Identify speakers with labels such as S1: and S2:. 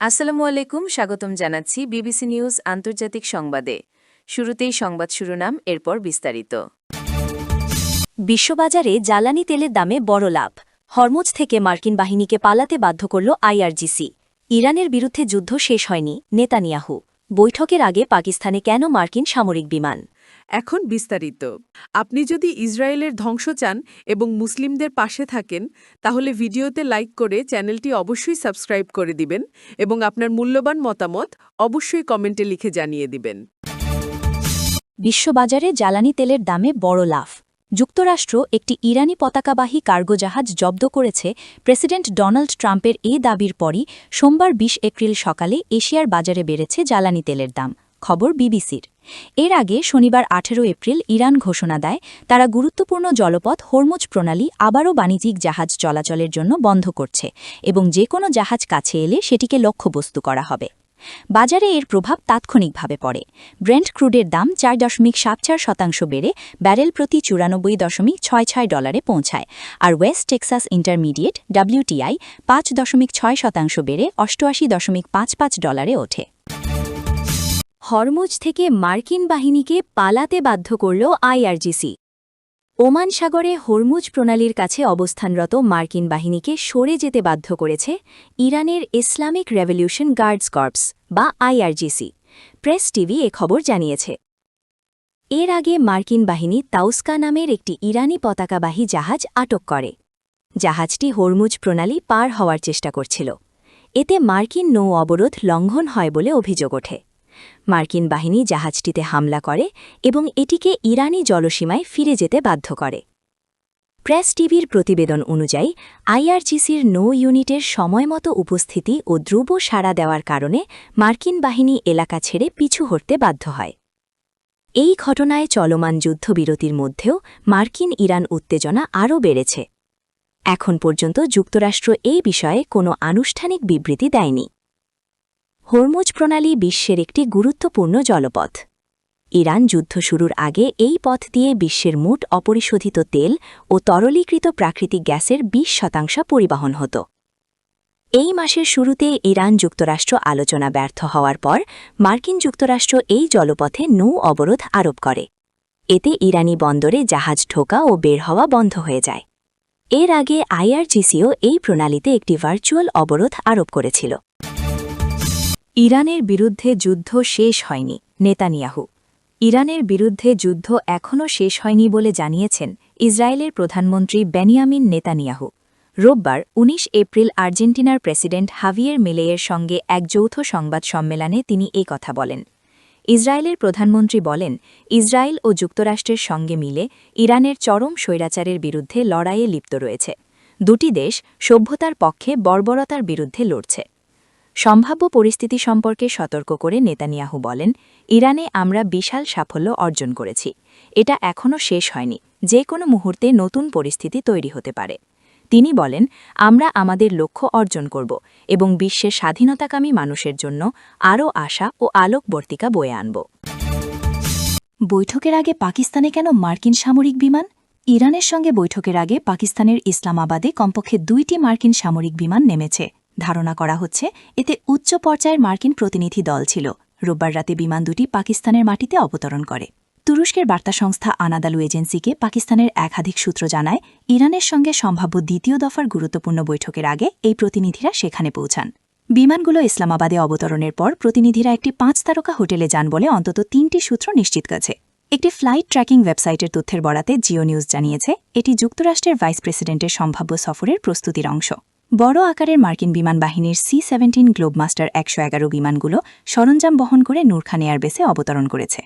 S1: আসসালামু আলাইকুম, স্বাগতম জানাচ্ছি বিবিসি নিউজ আন্তর্জাতিক সংবাদে। শুরুতেই সংবাদ শিরোনাম, এরপর বিস্তারিত।
S2: বিশ্ববাজারে জ্বালানি তেলের দামে বড় লাভ। হরমুজ থেকে মার্কিন বাহিনীকে পালাতে বাধ্য করল আইআরজিসি। ইরানের বিরুদ্ধে যুদ্ধ শেষ হয়নি, নেতানিয়াহু। বৈঠকের আগে পাকিস্তানে কেন মার্কিন সামরিক বিমান?
S3: এখন বিস্তারিত। আপনি যদি ইসরায়েলের ধ্বংস চান এবং মুসলিমদের পাশে থাকেন, তাহলে ভিডিওতে লাইক করে চ্যানেলটি অবশ্যই সাবস্ক্রাইব করে দিবেন এবং আপনার মূল্যবান মতামত অবশ্যই কমেন্টে লিখে জানিয়ে দিবেন।
S2: বিশ্ববাজারে জ্বালানি তেলের দামে বড় লাভ। যুক্তরাষ্ট্র একটি ইরানি পতাকাবাহী কার্গো জাহাজ জব্দ করেছে। প্রেসিডেন্ট ডোনাল্ড ট্রাম্পের এই দাবির পরই সোমবার ২০ এপ্রিল সকালে এশিয়ার বাজারে বেড়েছে জ্বালানি তেলের দাম। খবর বিবিসির। এর আগে শনিবার ১৮ এপ্রিল ইরান ঘোষণা দেয় তারা গুরুত্বপূর্ণ জলপথ হরমুজ প্রণালী আবারও বাণিজ্যিক জাহাজ চলাচলের জন্য বন্ধ করছে এবং যে কোনো জাহাজ কাছে এলে সেটিকে লক্ষ্যবস্তু করা হবে। বাজারে এর প্রভাব তাৎক্ষণিকভাবে পড়ে। ব্রেন্ট ক্রুডের দাম ৪.৭৪% বেড়ে ব্যারেল প্রতি ৯৪.৬৬ ডলারে পৌঁছায়, আর ওয়েস্ট টেক্সাস ইন্টারমিডিয়েট WTI ৫.৬% বেড়ে ৮৮.৫৫ ডলারে ওঠে। হরমুজ থেকে মার্কিন বাহিনীকে পালাতে বাধ্য করল আইআরজিসি। ওমান সাগরে হরমুজ প্রণালীর কাছে অবস্থানরত মার্কিন বাহিনীকে সরে যেতে বাধ্য করেছে ইরানের ইসলামিক রেভলিউশন গার্ডস কর্পস বা আইআরজিসি। প্রেস টিভি এ খবর জানিয়েছে। এর আগে মার্কিন বাহিনী তাউস্কা নামের একটি ইরানি পতাকাবাহী জাহাজ আটক করে। জাহাজটি হরমুজ প্রণালী পার হওয়ার চেষ্টা করছিল। এতে মার্কিন নৌ অবরোধ লঙ্ঘন হয় বলে অভিযোগ ওঠে। মার্কিন বাহিনী জাহাজটিতে হামলা করে এবং এটিকে ইরানি জলসীমায় ফিরে যেতে বাধ্য করে। প্রেস টিভির প্রতিবেদন অনুযায়ী আইআরজিসির নৌ ইউনিটের সময়মতো উপস্থিতি ও দ্রুব সাড়া দেওয়ার কারণে মার্কিন বাহিনী এলাকা ছেড়ে পিছু হটতে বাধ্য হয়। এই ঘটনায় চলমান যুদ্ধবিরতির মধ্যেও মার্কিন ইরান উত্তেজনা আরও বেড়েছে। এখন পর্যন্ত যুক্তরাষ্ট্র এই বিষয়ে কোনো আনুষ্ঠানিক বিবৃতি দেয়নি। হরমুজ প্রণালী বিশ্বের একটি গুরুত্বপূর্ণ জলপথ। ইরান যুদ্ধ শুরুর আগে এই পথ দিয়ে বিশ্বের মোট অপরিশোধিত তেল ও তরলীকৃত প্রাকৃতিক গ্যাসের ২০% পরিবহন হতো। এই মাসের শুরুতে ইরান যুক্তরাষ্ট্র আলোচনা ব্যর্থ হওয়ার পর মার্কিন যুক্তরাষ্ট্র এই জলপথে নৌ অবরোধ আরোপ করে। এতে ইরানি বন্দরে জাহাজ ঢোকা ও বের হওয়া বন্ধ হয়ে যায়। এর আগে আইআরজিসিও এই প্রণালীতে একটি ভার্চুয়াল অবরোধ আরোপ করেছিল। ইরানের বিরুদ্ধে যুদ্ধ শেষ হয়নি, নেতানিয়াহু। ইরানের বিরুদ্ধে যুদ্ধ এখনও শেষ হয়নি বলে জানিয়েছেন ইসরায়েলের প্রধানমন্ত্রী বেনিয়ামিন নেতানিয়াহু। রোববার ১৯ এপ্রিল আর্জেন্টিনার প্রেসিডেন্ট হাভিয়ের মিলেয়ের সঙ্গে এক যৌথ সংবাদ সম্মেলনে তিনি এই কথা বলেন। ইসরায়েলের প্রধানমন্ত্রী বলেন, ইসরায়েল ও যুক্তরাষ্ট্রের সঙ্গে মিলে ইরানের চরম স্বৈরাচারের বিরুদ্ধে লড়াইয়ে লিপ্ত রয়েছে। দুটি দেশ সভ্যতার পক্ষে বর্বরতার বিরুদ্ধে লড়ছে। সম্ভাব্য পরিস্থিতি সম্পর্কে সতর্ক করে নেতানিয়াহু বলেন, ইরানে আমরা বিশাল সাফল্য অর্জন করেছি। এটা এখনও শেষ হয়নি, যে কোনো মুহূর্তে নতুন পরিস্থিতি তৈরি হতে পারে। তিনি বলেন, আমরা আমাদের লক্ষ্য অর্জন করব এবং বিশ্বের স্বাধীনতাকামী মানুষের জন্য আরও আশা ও আলোকবর্তিকা বয়ে আনব। বৈঠকের আগে পাকিস্তানে কেন মার্কিন সামরিক বিমান? ইরানের সঙ্গে বৈঠকের আগে পাকিস্তানের ইসলামাবাদে কমপক্ষে ২টি মার্কিন সামরিক বিমান নেমেছে। ধারণা করা হচ্ছে এতে উচ্চ পর্যায়ের মার্কিন প্রতিনিধি দল ছিল। রোববার রাতে বিমান দুটি পাকিস্তানের মাটিতে অবতরণ করে। তুরস্কের বার্তা সংস্থা আনাদালু এজেন্সিকে পাকিস্তানের একাধিক সূত্র জানায়, ইরানের সঙ্গে সম্ভাব্য দ্বিতীয় দফার গুরুত্বপূর্ণ বৈঠকের আগে এই প্রতিনিধিরা সেখানে পৌঁছান। বিমানগুলো ইসলামাবাদে অবতরণের পর প্রতিনিধিরা একটি ৫ তারকা হোটেলে যান বলে অন্তত ৩টি সূত্র নিশ্চিত করেছে। একটি ফ্লাইট ট্র্যাকিং ওয়েবসাইটের তথ্যের বরাতে জিও নিউজ জানিয়েছে, এটি যুক্তরাষ্ট্রের ভাইস প্রেসিডেন্টের সম্ভাব্য সফরের প্রস্তুতির অংশ। বড় আকারের মার্কিন বিমান বাহিনীর C-17 গ্লোবমাস্টার ১১১ বিমানগুলো সরঞ্জাম বহন করে নূর খান এয়ারবেসে অবতরণ করেছে।